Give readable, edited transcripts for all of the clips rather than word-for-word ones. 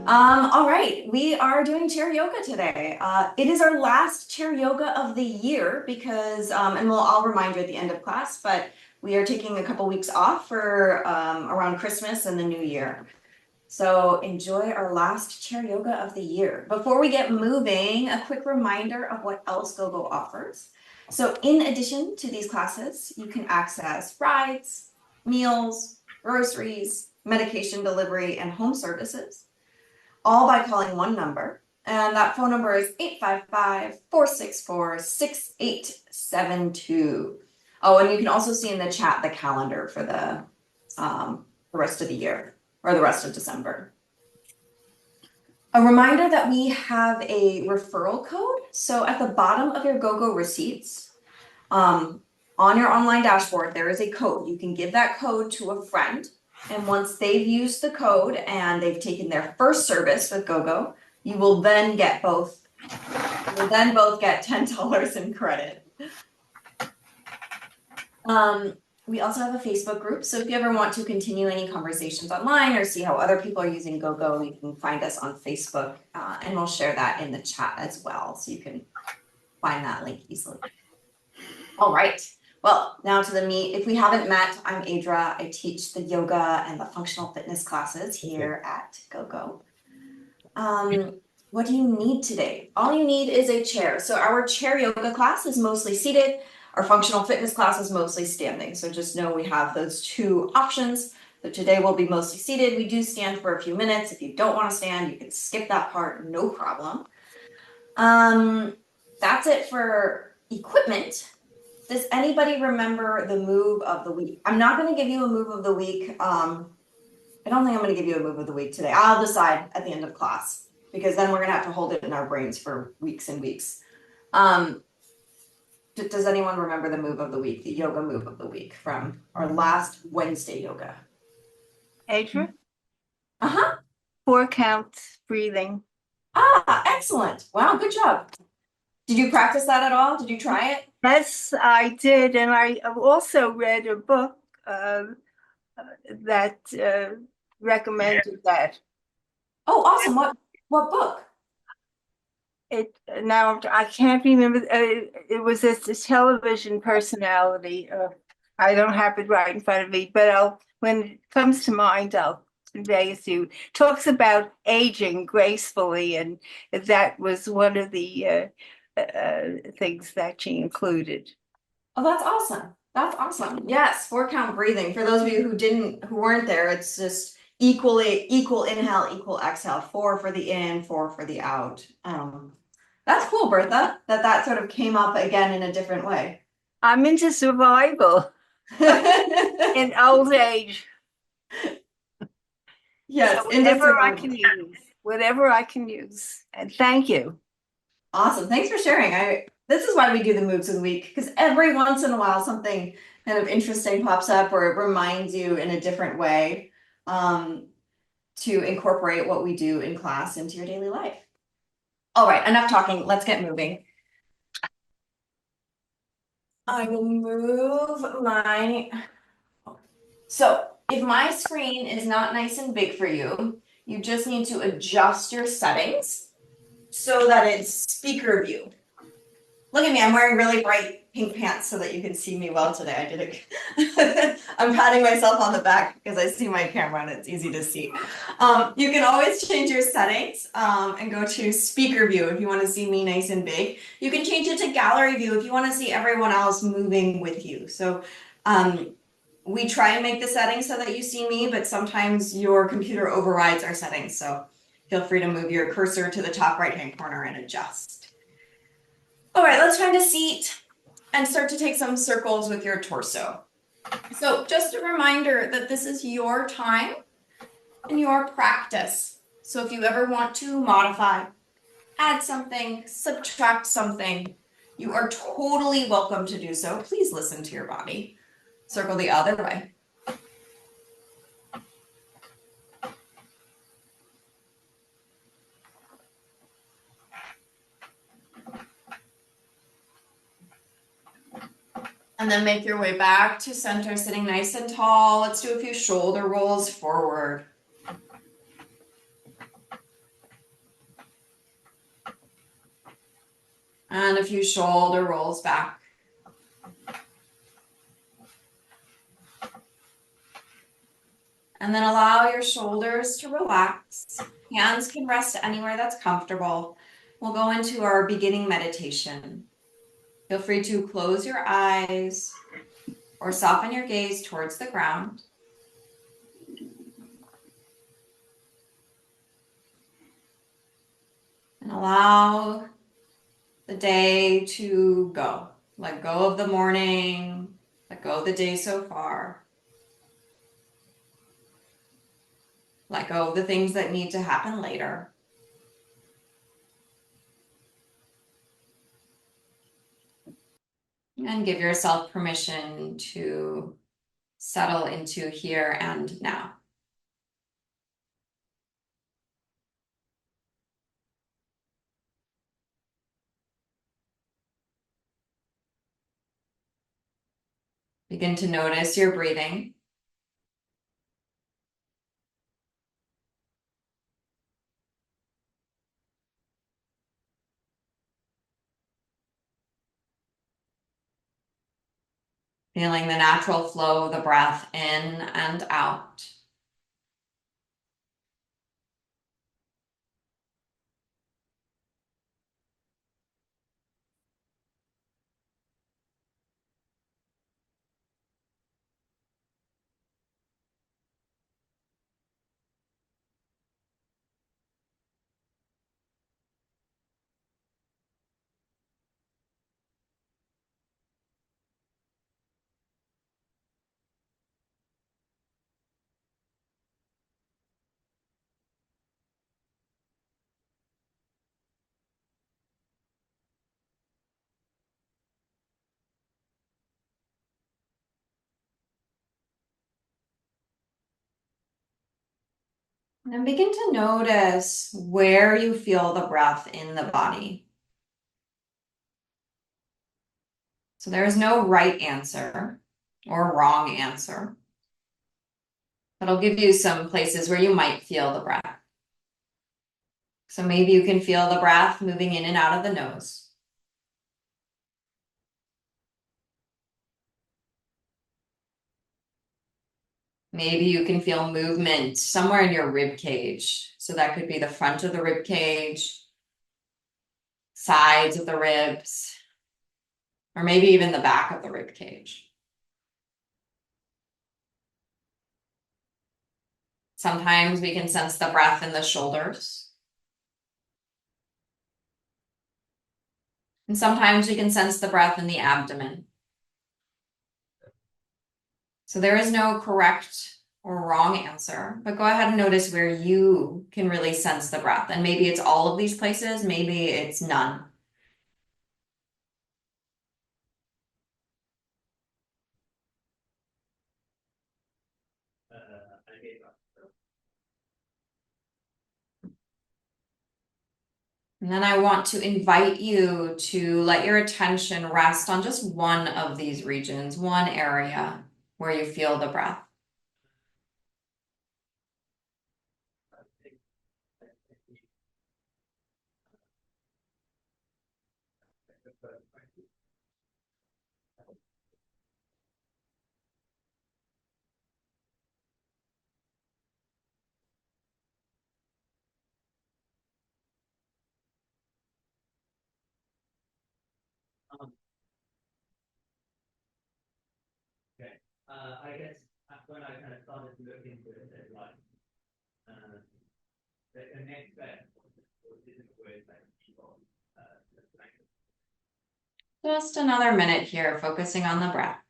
All right, we are doing chair yoga today. It is our last chair yoga of the year because, and I'll remind you at the end of class, but we are taking a couple weeks off for around Christmas and the New Year. So enjoy our last chair yoga of the year. Before we get moving, a quick reminder of what else GoGo offers. So in addition to these classes, you can access rides, meals, groceries, medication delivery, and home services, all by calling one number. And that phone number is 855-464-6872. Oh, and you can also see in the chat the calendar for the rest of the year or the rest of December. A reminder that we have a referral code. So at the bottom of your GoGo receipts, on your online dashboard, there is a code. You can give that code to a friend. And once they've used the code and they've taken their first service with GoGo, you will then get both. You'll then both get $10 in credit. We also have a Facebook group. So if you ever want to continue any conversations online or see how other people are using GoGo, you can find us on Facebook, and we'll share that in the chat as well. So you can find that link easily. All right. Well, now to the meat. If we haven't met, I'm Adra. I teach the yoga and the functional fitness classes here at GoGo. What do you need today? All you need is a chair. So our chair yoga class is mostly seated. Our functional fitness class is mostly standing. So just know we have those two options. But today we'll be mostly seated. We do stand for a few minutes. If you don't want to stand, you can skip that part, no problem. That's it for equipment. Does anybody remember the move of the week? I'm not going to give you a move of the week. I don't think I'm going to give you a move of the week today. I'll decide at the end of class because then we're going to have to hold it in our brains for weeks and weeks. Does anyone remember the move of the week, the yoga move of the week from our last Wednesday yoga? Adra? Uh-huh. 4-count breathing. Ah, excellent. Wow, good job. Did you practice that at all? Did you try it? Yes, I did. And I also read a book that recommended that. Oh, awesome. What book? Now I can't remember. It was this television personality. I don't have it right in front of me, but when it comes to mind, I'll convey it to you. Talks about aging gracefully, and that was one of the things that she included. Oh, that's awesome. That's awesome. Yes, 4-count breathing. For those of you who weren't there, it's just equal inhale, equal exhale. 4 for the in, 4 for the out. That's cool, Bertha, that sort of came up again in a different way. I'm into survival in old age. Yes, So into whatever I survival. can use, whatever I can use. And thank you. Awesome. Thanks for sharing. This is why we do the moves of the week, because every once in a while something kind of interesting pops up or it reminds you in a different way to incorporate what we do in class into your daily life. All right, enough talking. Let's get moving. I will move my... So if my screen is not nice and big for you, you just need to adjust your settings so that it's speaker view. Look at me, I'm wearing really bright pink pants so that you can see me well today. I did it. I'm patting myself on the back because I see my camera and it's easy to see. You can always change your settings and go to speaker view if you want to see me nice and big. You can change it to gallery view if you want to see everyone else moving with you. So we try and make the settings so that you see me, but sometimes your computer overrides our settings. So feel free to move your cursor to the top right-hand corner and adjust. All right, let's find a seat and start to take some circles with your torso. So just a reminder that this is your time and your practice. So if you ever want to modify, add something, subtract something, you are totally welcome to do so. Please listen to your body. Circle the other way. And then make your way back to center, sitting nice and tall. Let's do a few shoulder rolls forward. And a few shoulder rolls back. And then allow your shoulders to relax. Hands can rest anywhere that's comfortable. We'll go into our beginning meditation. Feel free to close your eyes or soften your gaze towards the ground. And allow the day to go. Let go of the morning. Let go of the day so far. Let go of the things that need to happen later. And give yourself permission to settle into here and now. Begin to notice your breathing. Feeling the natural flow of the breath in and out. And begin to notice where you feel the breath in the body. So there is no right answer or wrong answer. But I'll give you some places where you might feel the breath. So maybe you can feel the breath moving in and out of the nose. Maybe you can feel movement somewhere in your rib cage. So that could be the front of the rib cage, sides of the ribs, or maybe even the back of the rib cage. Sometimes we can sense the breath in the shoulders. And sometimes we can sense the breath in the abdomen. So there is no correct or wrong answer, but go ahead and notice where you can really sense the breath. And maybe it's all of these places, maybe it's none. And then I want to invite you to let your attention rest on just one of these regions, one area where you feel the breath. Just another minute here, focusing on the breath.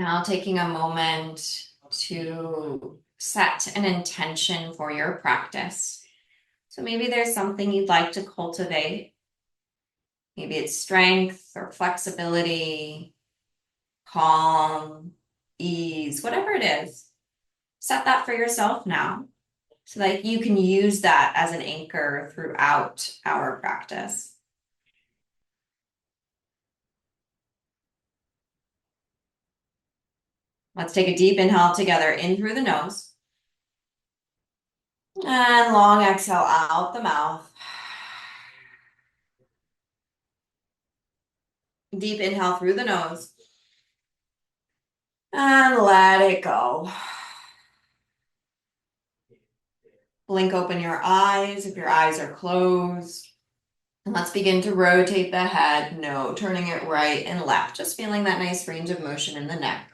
Now taking a moment to set an intention for your practice. So maybe there's something you'd like to cultivate. Maybe it's strength or flexibility, calm, ease, whatever it is. Set that for yourself now so that you can use that as an anchor throughout our practice. Let's take a deep inhale together in through the nose and long exhale out the mouth. Deep inhale through the nose and let it go. Blink open your eyes if your eyes are closed. And let's begin to rotate the head. No, turning it right and left. Just feeling that nice range of motion in the neck.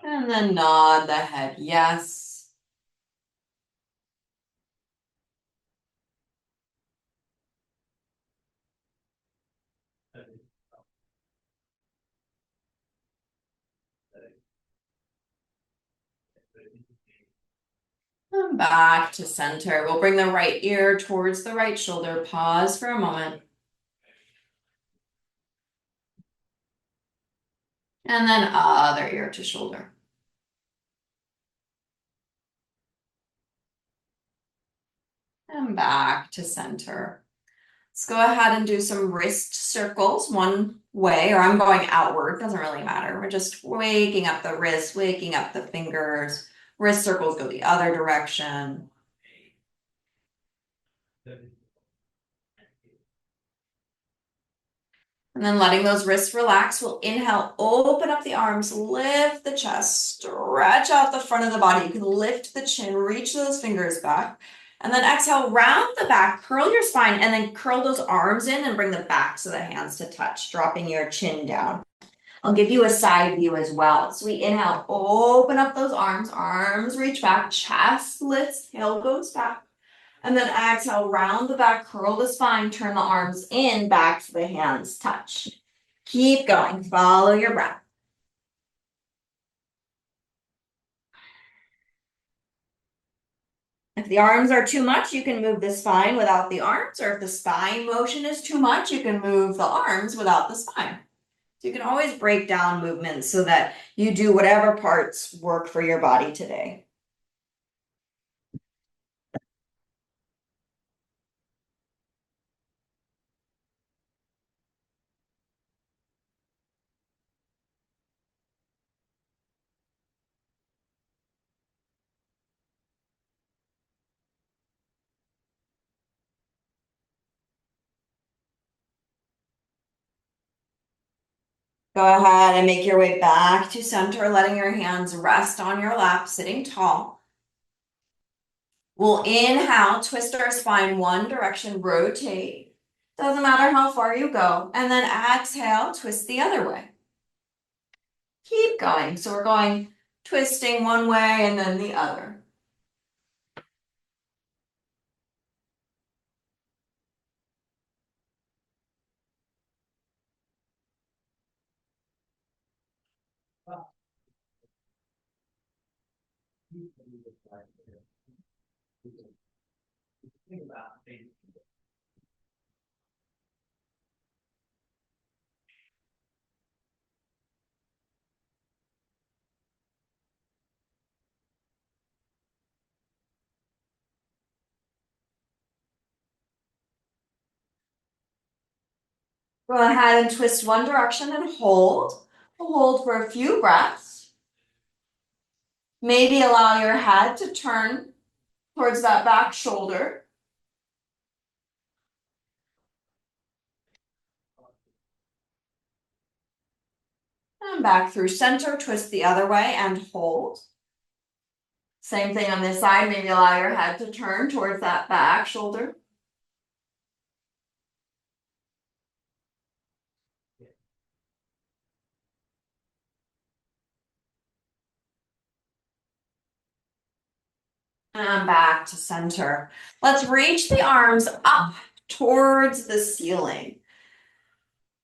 And then nod the head yes. And back to center. We'll bring the right ear towards the right shoulder. Pause for a moment. And then other ear to shoulder. And back to center. Let's go ahead and do some wrist circles one way, or I'm going outward, doesn't really matter. We're just waking up the wrist, waking up the fingers. Wrist circles go the other direction. And then letting those wrists relax, we'll inhale, open up the arms, lift the chest, stretch out the front of the body. You can lift the chin, reach those fingers back. And then exhale, round the back, curl your spine, and then curl those arms in and bring the backs of the hands to touch, dropping your chin down. I'll give you a side view as well. So we inhale, open up those arms reach back, chest lifts, tail goes back. And then exhale, round the back, curl the spine, turn the arms in, back to the hands touch. Keep going, follow your breath. If the arms are too much, you can move the spine without the arms, or if the spine motion is too much, you can move the arms without the spine. So you can always break down movements so that you do whatever parts work for your body today. Go ahead and make your way back to center, letting your hands rest on your lap, sitting tall. We'll inhale, twist our spine one direction, rotate. Doesn't matter how far you go. And then exhale, twist the other way. Keep going. So we're going twisting one way and then the other. Go ahead and twist one direction and hold. Hold for a few breaths. Maybe allow your head to turn towards that back shoulder. And back through center, twist the other way and hold. Same thing on this side, maybe allow your head to turn towards that back shoulder. And back to center. Let's reach the arms up towards the ceiling.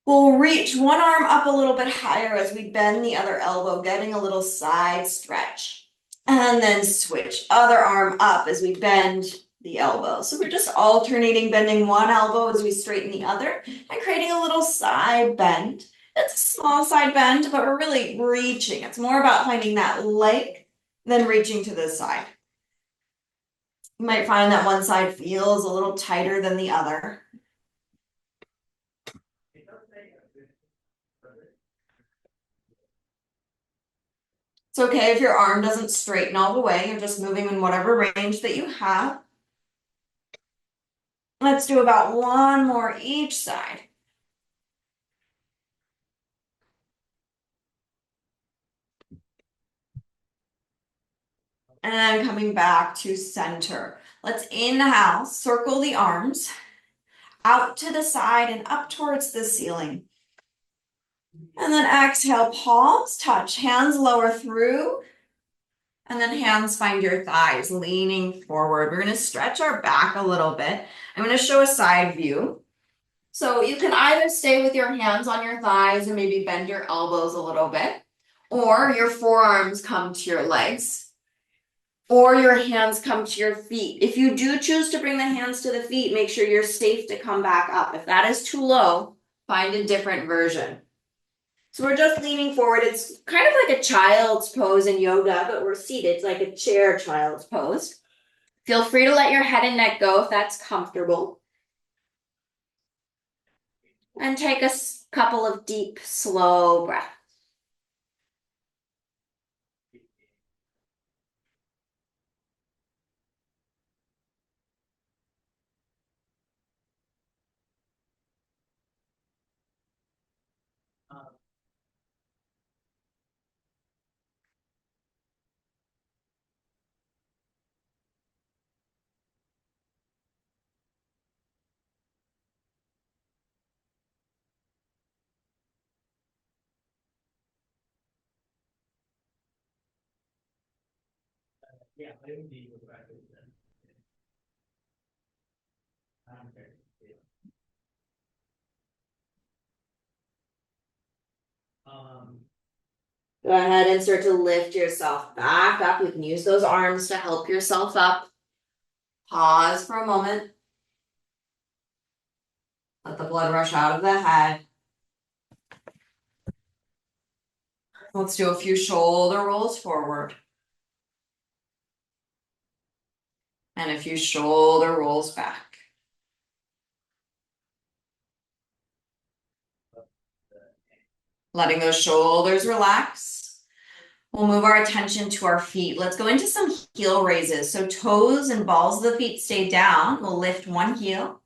We'll reach one arm up a little bit higher as we bend the other elbow, getting a little side stretch. And then switch other arm up as we bend the elbow. So we're just alternating bending one elbow as we straighten the other and creating a little side bend. It's a small side bend, but we're really reaching. It's more about finding that leg than reaching to the side. You might find that one side feels a little tighter than the other. It's okay if your arm doesn't straighten all the way. You're just moving in whatever range that you have. Let's do about one more each side. And then coming back to center. Let's inhale, circle the arms out to the side and up towards the ceiling. And then exhale, palms touch, hands lower through. And then hands find your thighs, leaning forward. We're gonna stretch our back a little bit. I'm gonna show a side view. So you can either stay with your hands on your thighs and maybe bend your elbows a little bit, or your forearms come to your legs, or your hands come to your feet. If you do choose to bring the hands to the feet, make sure you're safe to come back up. If that is too low, find a different version. So we're just leaning forward. It's kind of like a child's pose in yoga, but we're seated. It's like a chair child's pose. Feel free to let your head and neck go if that's comfortable. And take a couple of deep, slow breaths. Go ahead and start to lift yourself back up. You can use those arms to help yourself up. Pause for a moment. Let the blood rush out of the head. Let's do a few shoulder rolls forward. And a few shoulder rolls back. Letting those shoulders relax. We'll move our attention to our feet. Let's go into some heel raises. So toes and balls of the feet stay down. We'll lift one heel,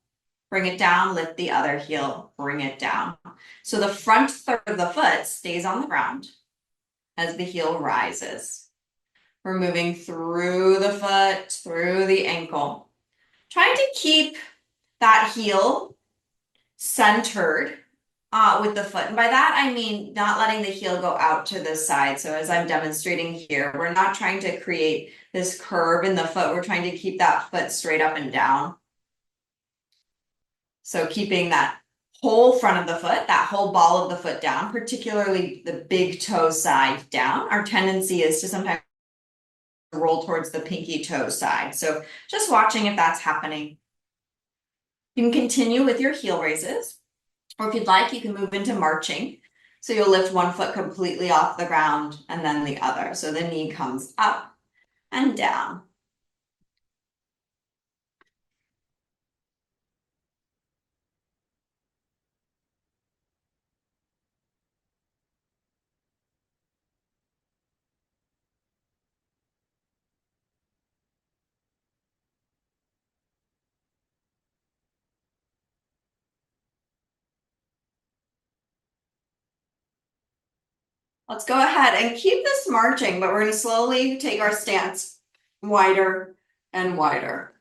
bring it down, lift the other heel, bring it down. So the front third of the foot stays on the ground as the heel rises. We're moving through the foot, through the ankle. Trying to keep that heel centered with the foot. And by that, I mean not letting the heel go out to the side. So as I'm demonstrating here, we're not trying to create this curve in the foot. We're trying to keep that foot straight up and down. So keeping that whole front of the foot, that whole ball of the foot down, particularly the big toe side down. Our tendency is to sometimes roll towards the pinky toe side. So just watching if that's happening. You can continue with your heel raises. Or if you'd like, you can move into marching. So you'll lift one foot completely off the ground and then the other. So the knee comes up and down. Let's go ahead and keep this marching, but we're going to slowly take our stance wider and wider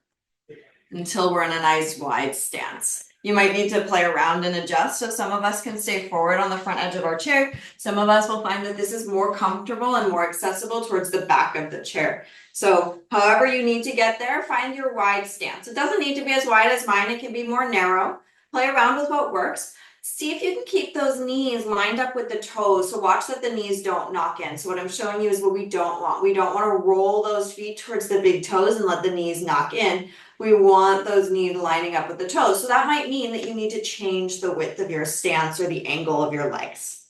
until we're in a nice wide stance. You might need to play around and adjust. So some of us can stay forward on the front edge of our chair. Some of us will find that this is more comfortable and more accessible towards the back of the chair. So however you need to get there, find your wide stance. It doesn't need to be as wide as mine. It can be more narrow. Play around with what works. See if you can keep those knees lined up with the toes. So watch that the knees don't knock in. So what I'm showing you is what we don't want. We don't want to roll those feet towards the big toes and let the knees knock in. We want those knees lining up with the toes. So that might mean that you need to change the width of your stance or the angle of your legs.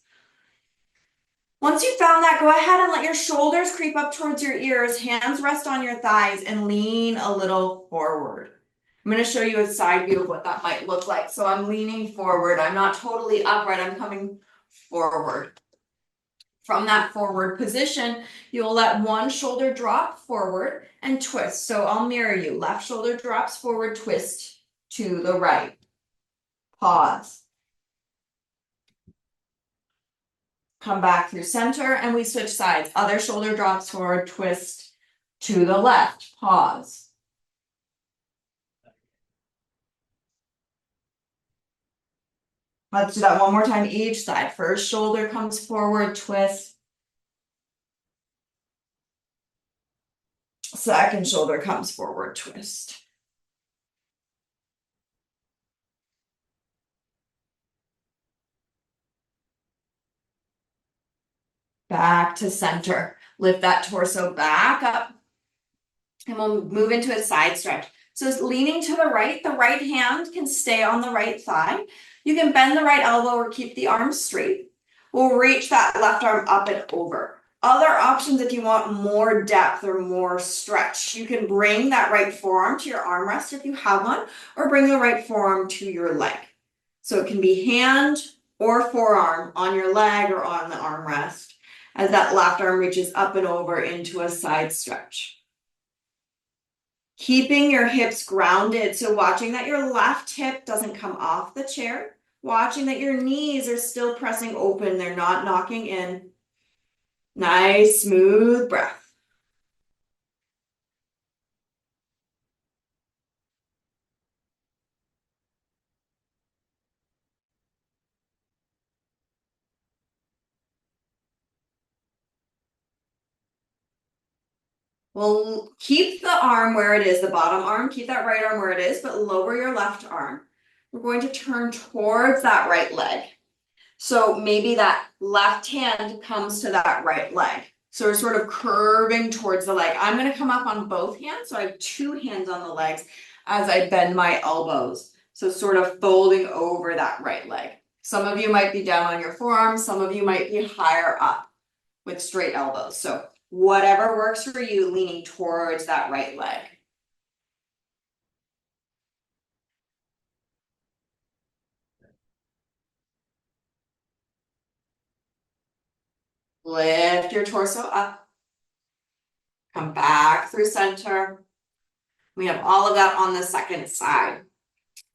Once you've found that, go ahead and let your shoulders creep up towards your ears, hands rest on your thighs, and lean a little forward. I'm going to show you a side view of what that might look like. So I'm leaning forward. I'm not totally upright. I'm coming forward. From that forward position, you'll let one shoulder drop forward and twist. So I'll mirror you. Left shoulder drops forward, twist to the right. Pause. Come back through center and we switch sides. Other shoulder drops forward, twist to the left. Pause. Let's do that one more time each side. First shoulder comes forward, twist. Second shoulder comes forward, twist. Back to center. Lift that torso back up. And we'll move into a side stretch. So it's leaning to the right hand can stay on the right thigh. You can bend the right elbow or keep the arm straight. We'll reach that left arm up and over. Other options if you want more depth or more stretch, you can bring that right forearm to your armrest if you have one, or bring the right forearm to your leg. So it can be hand or forearm on your leg or on the armrest as that left arm reaches up and over into a side stretch. Keeping your hips grounded, so watching that your left hip doesn't come off the chair, watching that your knees are still pressing open, they're not knocking in. Nice, smooth breath. We'll keep the arm where it is, the bottom arm, keep that right arm where it is, but lower your left arm. We're going to turn towards that right leg. So maybe that left hand comes to that right leg. So we're sort of curving towards the leg. I'm going to come up on both hands. So I have two hands on the legs as I bend my elbows. So sort of folding over that right leg. Some of you might be down on your forearms. Some of you might be higher up with straight elbows. So whatever works for you, leaning towards that right leg. Lift your torso up. Come back through center. We have all of that on the second side.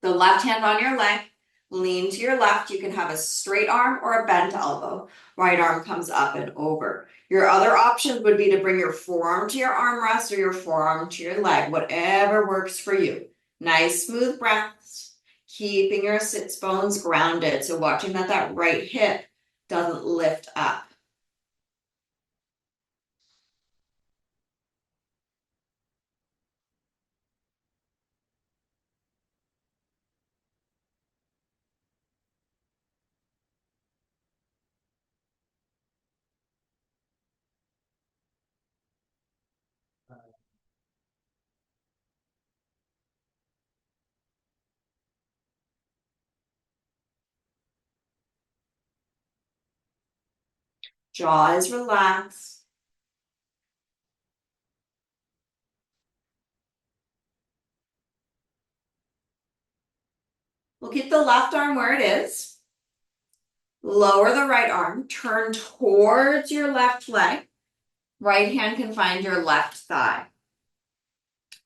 The left hand on your leg, lean to your left. You can have a straight arm or a bent elbow. Right arm comes up and over. Your other options would be to bring your forearm to your armrest or your forearm to your leg, whatever works for you. Nice, smooth breaths, keeping your sits bones grounded. So watching that right hip doesn't lift up. Jaw is relaxed. We'll keep the left arm where it is. Lower the right arm, turn towards your left leg. Right hand can find your left thigh.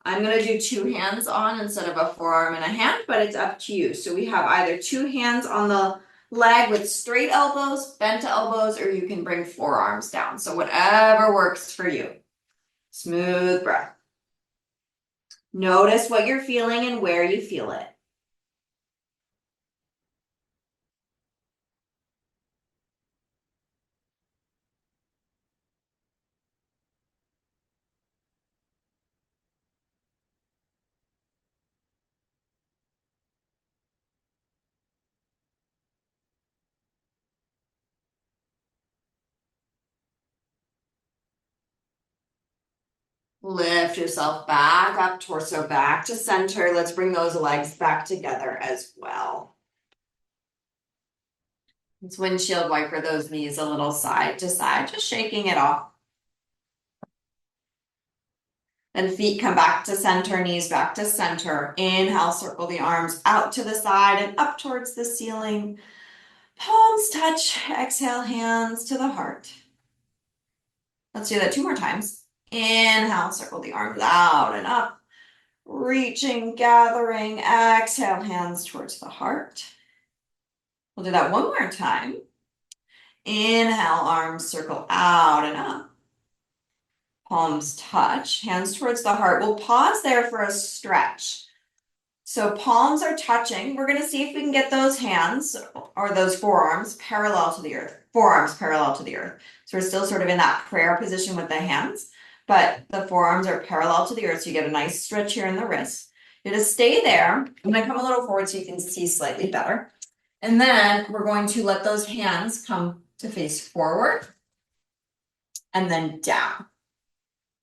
I'm going to do two hands on instead of a forearm and a hand, but it's up to you. So we have either two hands on the leg with straight elbows, bent elbows, or you can bring forearms down. So whatever works for you. Smooth breath. Notice what you're feeling and where you feel it. Lift yourself back up, torso back to center. Let's bring those legs back together as well. Let's windshield wiper those knees a little side to side, just shaking it off. Then feet come back to center, knees back to center. Inhale, circle the arms out to the side and up towards the ceiling. Palms touch. Exhale, hands to the heart. Let's do that 2 more times. Inhale, circle the arms out and up. Reaching, gathering. Exhale, hands towards the heart. We'll do that 1 more time. Inhale, arms circle out and up. Palms touch, hands towards the heart. We'll pause there for a stretch. So palms are touching. We're going to see if we can get those hands or those forearms parallel to the earth. Forearms parallel to the earth. So we're still sort of in that prayer position with the hands, but the forearms are parallel to the earth. So you get a nice stretch here in the wrist. You're going to stay there. I'm going to come a little forward so you can see slightly better. And then we're going to let those hands come to face forward and then down.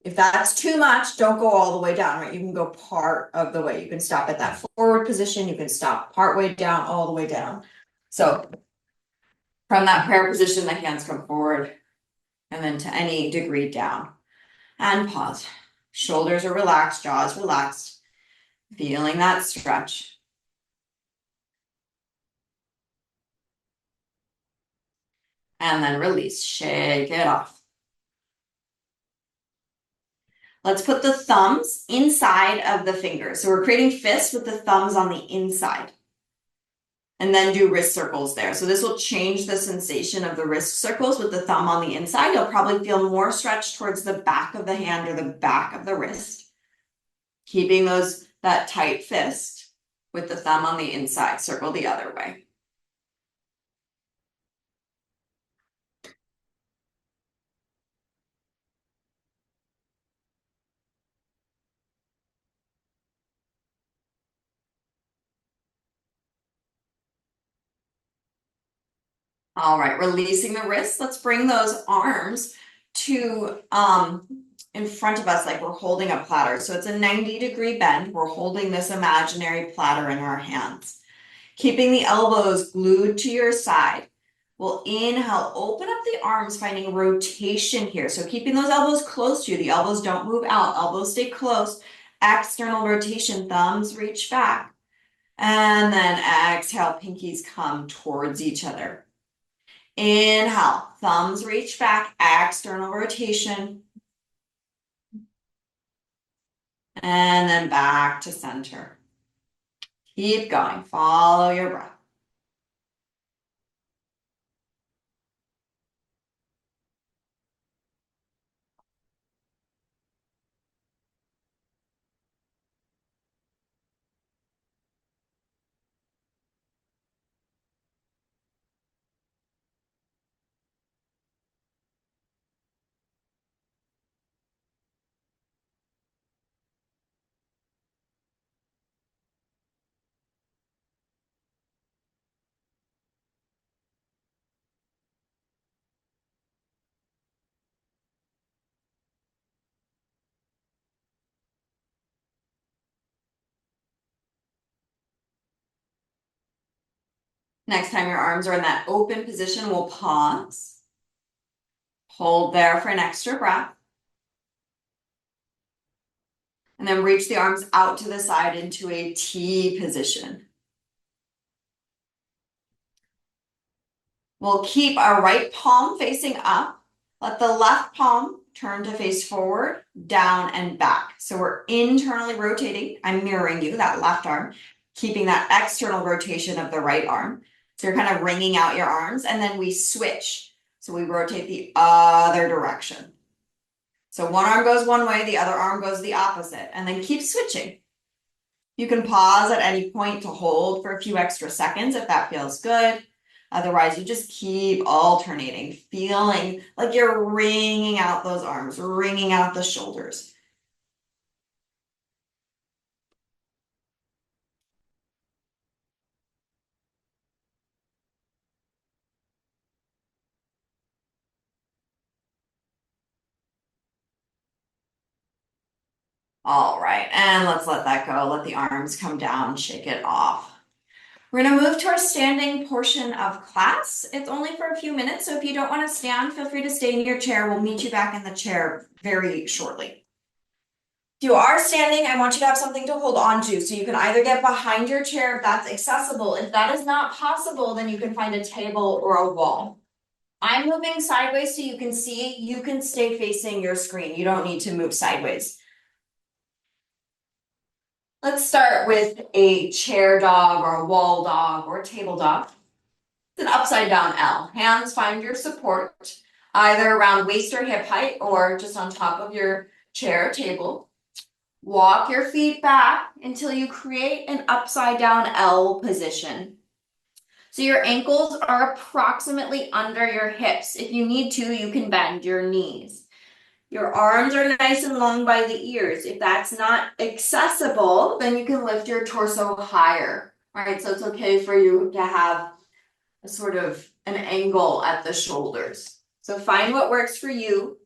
If that's too much, don't go all the way down, right? You can go part of the way. You can stop at that forward position. You can stop part way down, all the way down. So from that prayer position, the hands come forward and then to any degree down. And pause. Shoulders are relaxed, jaws relaxed. Feeling that stretch. And then release, shake it off. Let's put the thumbs inside of the fingers. So we're creating fists with the thumbs on the inside. And then do wrist circles there. So this will change the sensation of the wrist circles with the thumb on the inside. You'll probably feel more stretch towards the back of the hand or the back of the wrist. Keeping that tight fist with the thumb on the inside. Circle the other way. All right, releasing the wrists. Let's bring those arms to in front of us like we're holding a platter. So it's a 90-degree bend. We're holding this imaginary platter in our hands. Keeping the elbows glued to your side. We'll inhale, open up the arms, finding rotation here. So keeping those elbows close to you. The elbows don't move out. Elbows stay close. External rotation, thumbs reach back. And then exhale, pinkies come towards each other. Inhale, thumbs reach back, external rotation. And then back to center. Keep going, follow your breath. Next time your arms are in that open position, we'll pause. Hold there for an extra breath. And then reach the arms out to the side into a T position. We'll keep our right palm facing up. Let the left palm turn to face forward, down, and back. So we're internally rotating. I'm mirroring you, that left arm, keeping that external rotation of the right arm. So you're kind of wringing out your arms, and then we switch. So we rotate the other direction. So one arm goes one way, the other arm goes the opposite, and then keep switching. You can pause at any point to hold for a few extra seconds if that feels good. Otherwise, you just keep alternating, feeling like you're wringing out those arms, wringing out the shoulders. All right, and let's let that go. Let the arms come down, shake it off. We're gonna move to our standing portion of class. It's only for a few minutes, so if you don't wanna stand, feel free to stay in your chair. We'll meet you back in the chair very shortly. If you are standing, I want you to have something to hold on to. So you can either get behind your chair if that's accessible. If that is not possible, then you can find a table or a wall. I'm moving sideways so you can see. You can stay facing your screen. You don't need to move sideways. Let's start with a chair dog or a wall dog or a table dog. It's an upside down L. Hands find your support, either around waist or hip height or just on top of your chair or table. Walk your feet back until you create an upside down L position. So your ankles are approximately under your hips. If you need to, you can bend your knees. Your arms are nice and long by the ears. If that's not accessible, then you can lift your torso higher. All right, so it's okay for you to have a sort of an angle at the shoulders. So find what works for you.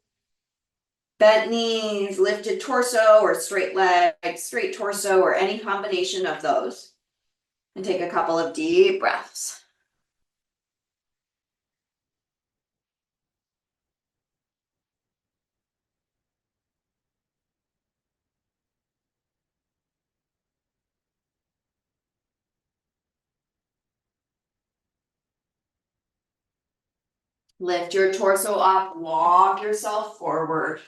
Bent knees, lifted torso, or straight legs, straight torso, or any combination of those. And take a couple of deep breaths. Lift your torso up, walk yourself forward.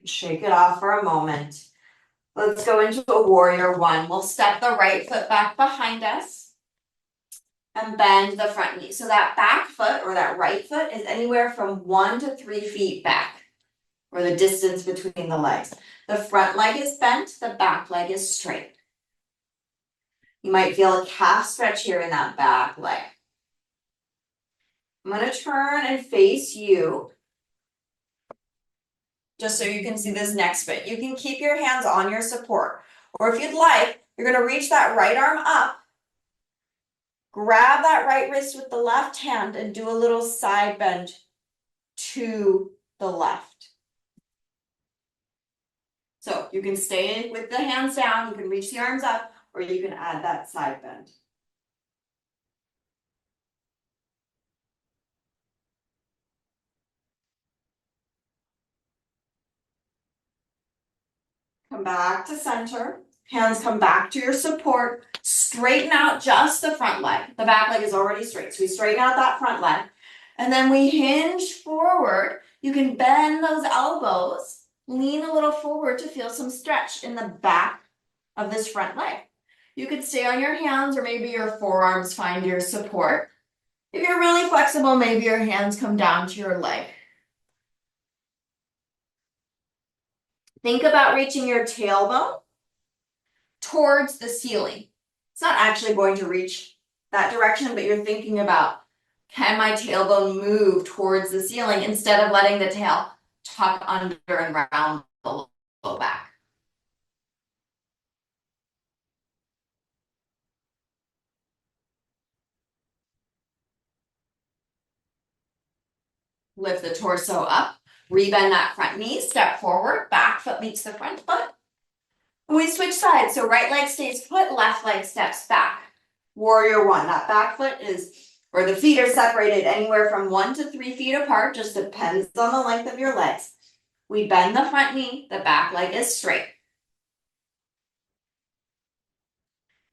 Shake it off for a moment. Let's go into a warrior one. We'll step the right foot back behind us and bend the front knee. So that back foot or that right foot is anywhere from 1 to 3 feet back, or the distance between the legs. The front leg is bent, the back leg is straight. You might feel a calf stretch here in that back leg. I'm going to turn and face you just so you can see this next bit. You can keep your hands on your support, or if you'd like, you're going to reach that right arm up, grab that right wrist with the left hand and do a little side bend to the left. So you can stay with the hands down, you can reach the arms up, or you can add that side bend. Come back to center. Hands come back to your support. Straighten out just the front leg. The back leg is already straight. So we straighten out that front leg. And then we hinge forward. You can bend those elbows. Lean a little forward to feel some stretch in the back of this front leg. You could stay on your hands or maybe your forearms find your support. If you're really flexible, maybe your hands come down to your leg. Think about reaching your tailbone towards the ceiling. It's not actually going to reach that direction, but you're thinking about, can my tailbone move towards the ceiling instead of letting the tail tuck under and round the low back? Lift the torso up, rebend that front knee, step forward, back foot meets the front foot. We switch sides, so right leg stays put, left leg steps back. Warrior one, that back foot is, or the feet are separated anywhere from 1 to 3 feet apart, just depends on the length of your legs. We bend the front knee, the back leg is straight.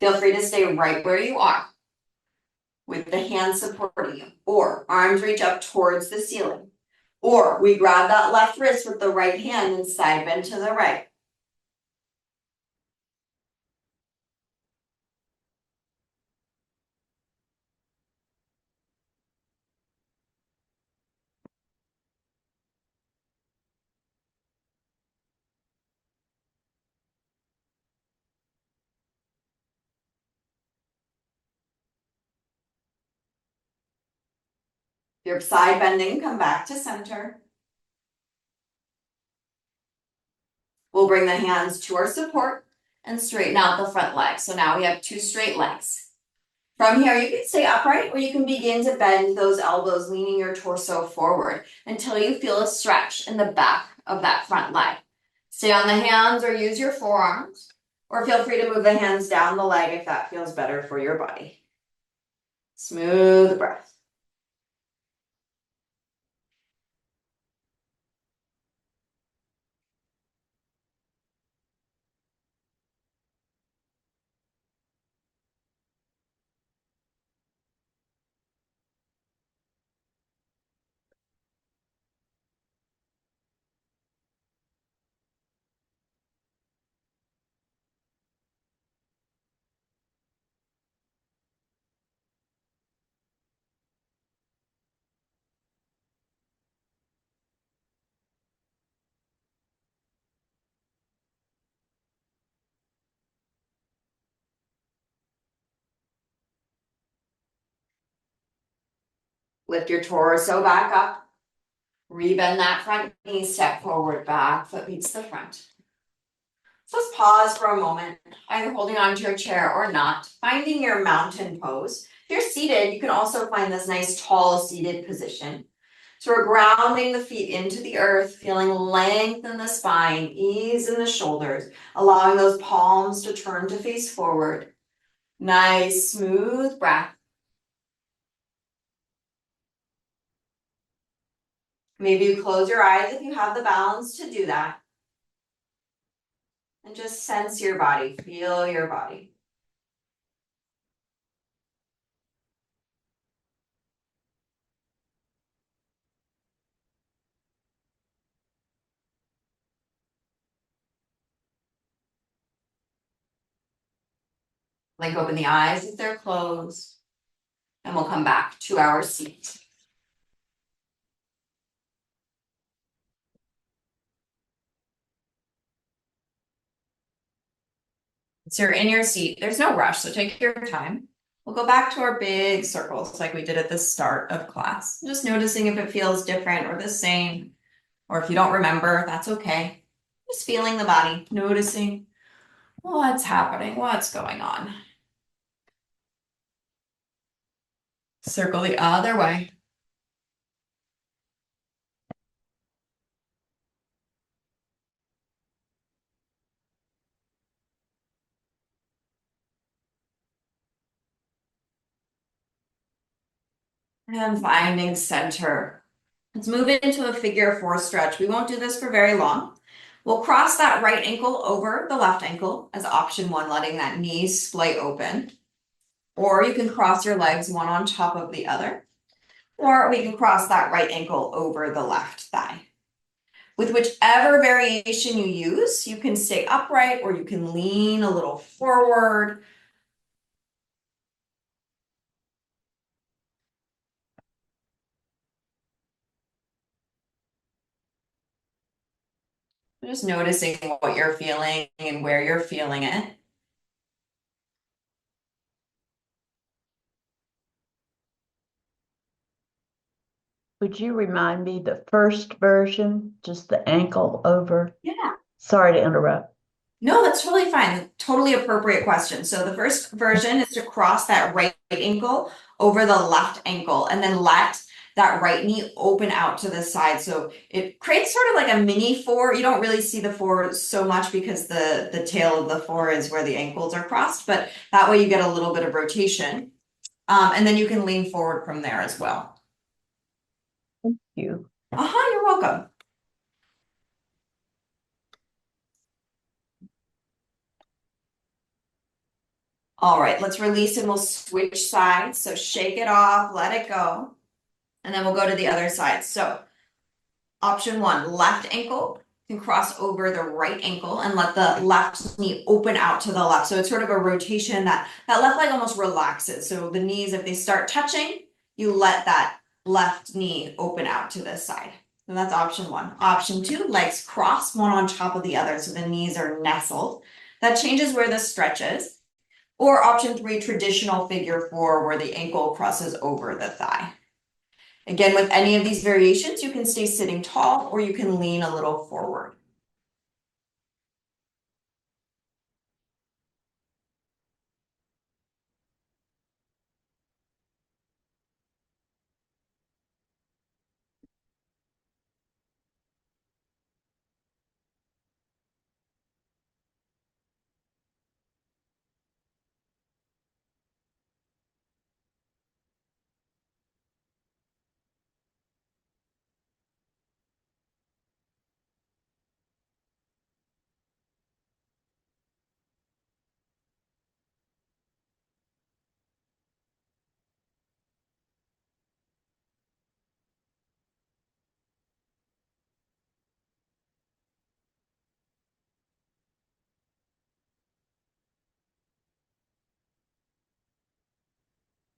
Feel free to stay right where you are with the hands supporting you, or arms reach up towards the ceiling. Or we grab that left wrist with the right hand and side bend to the right. Your side bending, come back to center. We'll bring the hands to our support and straighten out the front leg. So now we have 2 straight legs. From here, you can stay upright or you can begin to bend those elbows, leaning your torso forward until you feel a stretch in the back of that front leg. Stay on the hands or use your forearms, or feel free to move the hands down the leg if that feels better for your body. Smooth breath. Lift your torso back up. Rebend that front knee, step forward, back foot meets the front. So let's pause for a moment, either holding onto your chair or not, finding your mountain pose. If you're seated, you can also find this nice tall seated position. So we're grounding the feet into the earth, feeling length in the spine, ease in the shoulders, allowing those palms to turn to face forward. Nice, smooth breath. Maybe you close your eyes if you have the balance to do that. And just sense your body, feel your body. Blink open the eyes if they're closed. And we'll come back to our seat. So you're in your seat. There's no rush, so take your time. We'll go back to our big circles like we did at the start of class. Just noticing if it feels different or the same, or if you don't remember, that's okay. Just feeling the body, noticing what's happening, what's going on. Circle the other way. And finding center. Let's move into a figure four stretch. We won't do this for very long. We'll cross that right ankle over the left ankle as option one, letting that knee splay open. Or you can cross your legs one on top of the other. Or we can cross that right ankle over the left thigh. With whichever variation you use, you can stay upright or you can lean a little forward. Just noticing what you're feeling and where you're feeling it. Would you remind me the first version, just the ankle over? Yeah. Sorry to interrupt. No, that's totally fine. Totally appropriate question. So the first version is to cross that right ankle over the left ankle and then let that right knee open out to the side. So it creates sort of like a mini four. You don't really see the four so much because the tail of the four is where the ankles are crossed, but that way you get a little bit of rotation. And then you can lean forward from there as well. Thank you. You're welcome. All right, let's release and we'll switch sides. So shake it off, let it go. And then we'll go to the other side. So option one, left ankle can cross over the right ankle and let the left knee open out to the left. So it's sort of a rotation that left leg almost relaxes. So the knees, if they start touching, you let that left knee open out to this side. So that's option one. Option two, legs cross one on top of the other. So the knees are nestled. That changes where the stretch is. Or option three, traditional figure four, where the ankle crosses over the thigh. Again, with any of these variations, you can stay sitting tall or you can lean a little forward.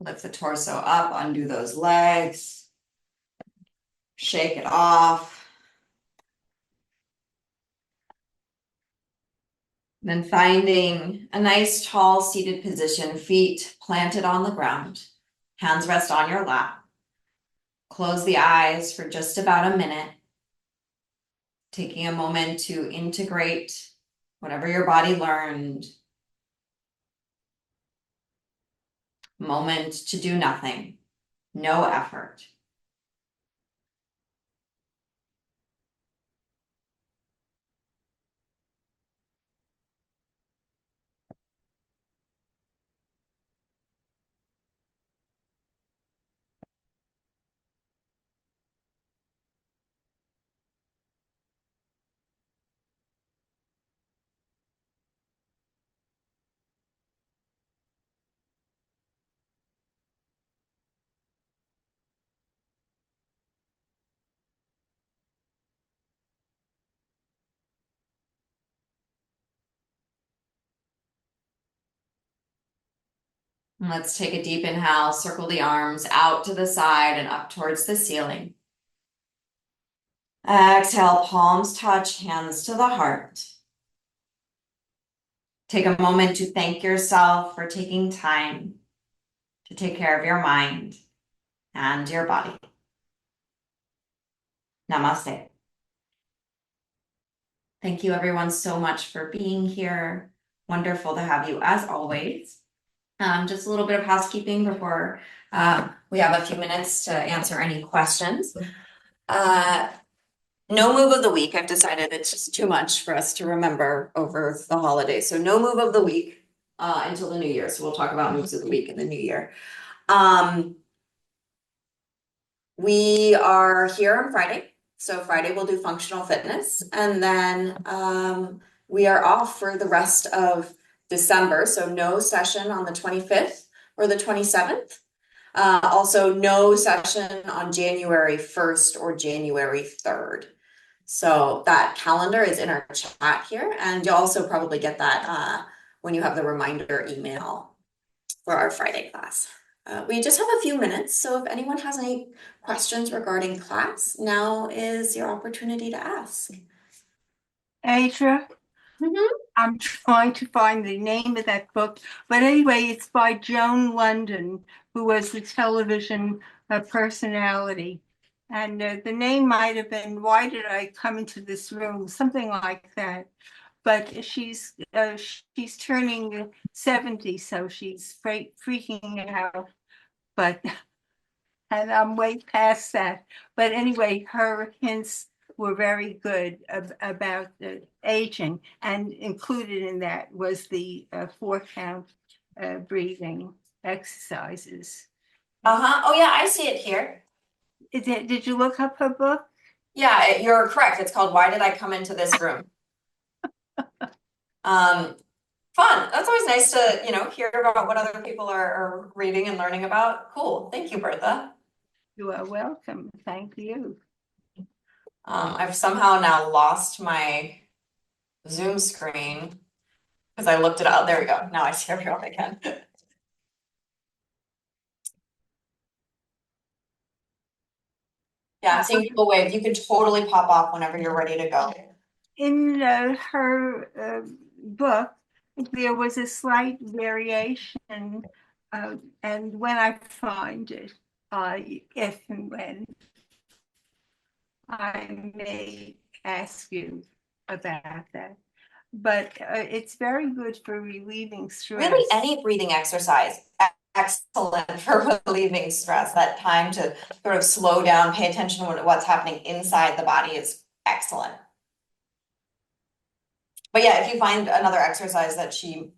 Lift the torso up, undo those legs. Shake it off. Then finding a nice tall seated position, feet planted on the ground, hands rest on your lap. Close the eyes for just about a minute, taking a moment to integrate whatever your body learned. Moment to do nothing, no effort. And let's take a deep inhale, circle the arms out to the side and up towards the ceiling. Exhale, palms touch, hands to the heart. Take a moment to thank yourself for taking time to take care of your mind and your body. Namaste. Thank you everyone so much for being here. Wonderful to have you as always. Just a little bit of housekeeping before we have a few minutes to answer any questions. No move of the week. I've decided it's just too much for us to remember over the holidays. So no move of the week until the new year. So we'll talk about moves of the week in the new year. We are here on Friday. So Friday we'll do functional fitness, and then we are off for the rest of December. So no session on the 25th or the 27th. Also no session on January 1st or January 3rd. So that calendar is in our chat here, and you'll also probably get that when you have the reminder email for our Friday class. We just have a few minutes, so if anyone has any questions regarding class, now is your opportunity to ask. Adra, I'm trying to find the name of that book, but anyway, it's by Joan London, who was the television personality. And the name might have been Why Did I Come Into This Room? Something like that. But she's turning 70, so she's freaking out. But and I'm way past that. But anyway, her hints were very good about the aging, and included in that was the 4-count breathing exercises. Oh yeah, I see it here. Did you look up her book? Yeah, you're correct. It's called Why Did I Come Into This Room? Fun. That's always nice to, hear about what other people are reading and learning about. Cool. Thank you, Bertha. You are welcome. Thank you. I've somehow now lost my Zoom screen because I looked it up. There we go. Now I see everyone again. Yeah, seeing people wave. You can totally pop off whenever you're ready to go. In her book, there was a slight variation, and when I find it, if and when, I may ask you about that. But it's very good for relieving stress. Really, any breathing exercise, excellent for relieving stress. That time to sort of slow down, pay attention to what's happening inside the body is excellent. But yeah, if you find another exercise that she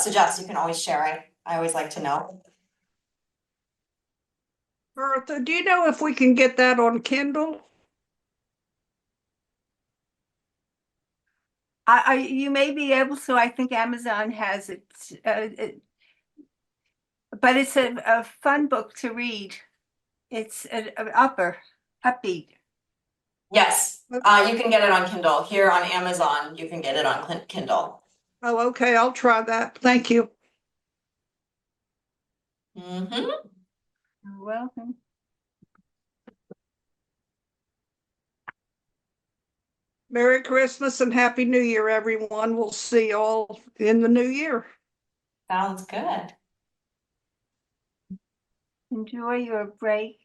suggests, you can always share. I always like to know. Bertha, do you know if we can get that on Kindle? You may be able to. I think Amazon has it, but it's a fun book to read. It's an upbeat. Yes, you can get it on Kindle. Here on Amazon, you can get it on Kindle. Oh, okay, I'll try that. Thank you. Mm-hmm. You're welcome. Merry Christmas and Happy New Year, everyone. We'll see you all in the new year. Sounds good. Enjoy your break,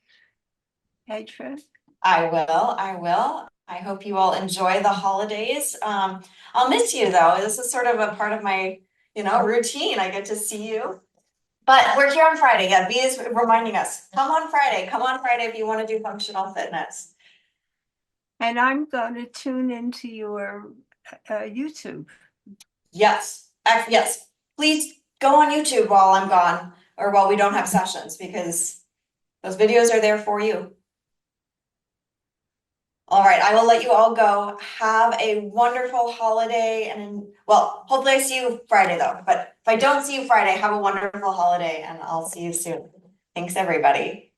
Petra. I will. I will. I hope you all enjoy the holidays. I'll miss you though. This is sort of a part of my, routine. I get to see you. But we're here on Friday. Yeah, B is reminding us, come on Friday. Come on Friday if you want to do functional fitness. And I'm going to tune into your YouTube. Yes. Yes. Please go on YouTube while I'm gone or while we don't have sessions because those videos are there for you. All right, I will let you all go. Have a wonderful holiday and well, hopefully I see you Friday though, but if I don't see you Friday, have a wonderful holiday and I'll see you soon. Thanks everybody.